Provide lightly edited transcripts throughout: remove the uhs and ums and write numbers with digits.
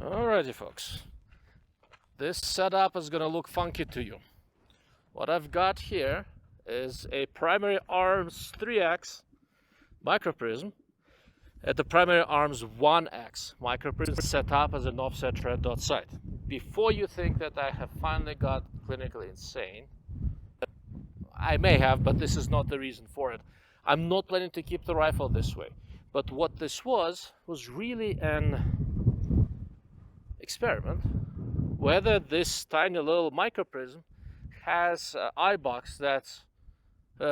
Alrighty folks, this setup is gonna look funky to you. What I've got here is a primary arms 3x microprism at the primary arms 1x microprism set up as an offset red dot sight. Before you think that I have finally got clinically insane, I may have, but this is not the reason for it. I'm not planning to keep the rifle this way, but what this was really an experiment whether this tiny little microprism has an eye box that's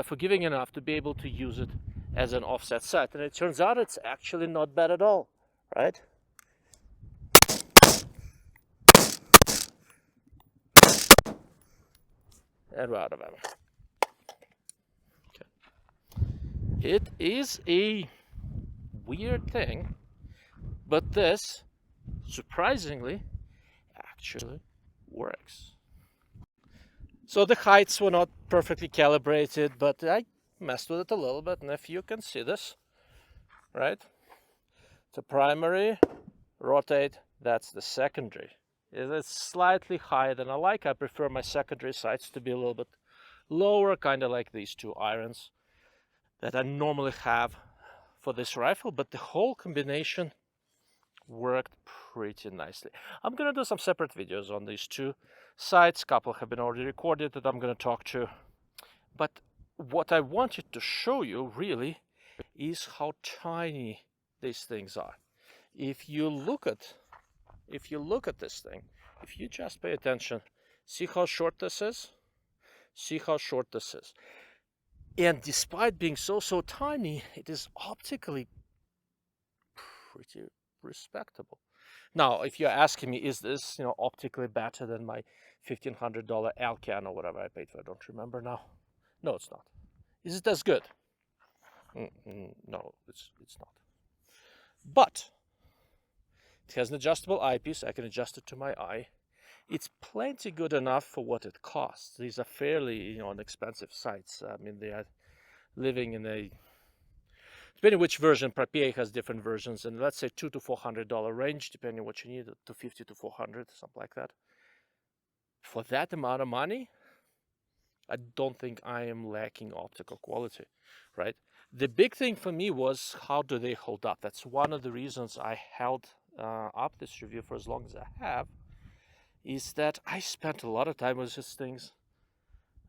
forgiving enough to be able to use it as an offset sight, and it turns out it's actually not bad at all, right? And we're out of ammo. Okay. It is a weird thing, but this surprisingly actually works. So the heights were not perfectly calibrated, but I messed with it a little bit, and if you can see this, right? The primary, rotate, that's the secondary. It is slightly higher than I like. I prefer my secondary sights to be a little bit lower, kind of like these two irons that I normally have for this rifle, but the whole combination worked pretty nicely. I'm gonna do some separate videos on these two sights. A couple have been already recorded that I'm gonna talk to, but what I wanted to show you really is how tiny these things are. If you look at this thing, if you just pay attention, see how short this is? See how short this is. And despite being so tiny, it is optically pretty respectable. Now, if you're asking me, is this, optically better than my $1,500 Alcan or whatever I paid for? I don't remember now. No, it's not. Is it as good? No, it's not. But it has an adjustable eyepiece. I can adjust it to my eye. It's plenty good enough for what it costs. These are fairly, inexpensive sights. I mean, they are living in a, depending which version, PA has different versions, and let's say $200 to $400 range, depending what you need, to $50 to $400, something like that. For that amount of money, I don't think I am lacking optical quality, right? The big thing for me was, how do they hold up? That's one of the reasons I held up this review for as long as I have, is that I spent a lot of time with these things,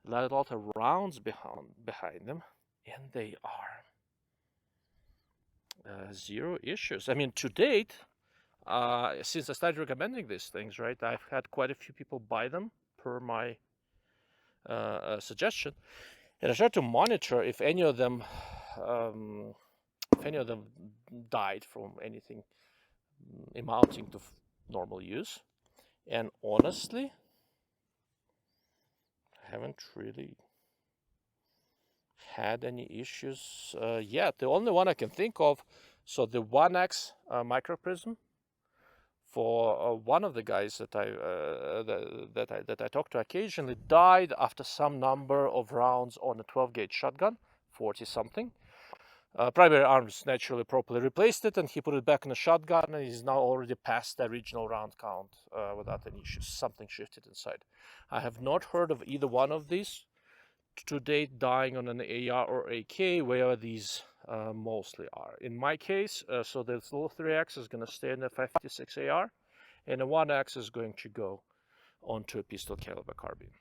a lot of rounds behind them, and they are zero issues. I mean, to date, since I started recommending these things, right, I've had quite a few people buy them per my suggestion, and I tried to monitor if any of them died from anything amounting to normal use, and honestly, I haven't really had any issues yet. The only one I can think of, so the 1x microprism for one of the guys that I talk to occasionally died after some number of rounds on a 12-gauge shotgun, 40 something. Primary arms naturally properly replaced it, and he put it back in a shotgun, and he's now already past the original round count without any issues. Something shifted inside. I have not heard of either one of these to date dying on an AR or AK, where these mostly are. In my case, so this little 3x is going to stay in the 56 AR, and the 1x is going to go onto a pistol caliber carbine.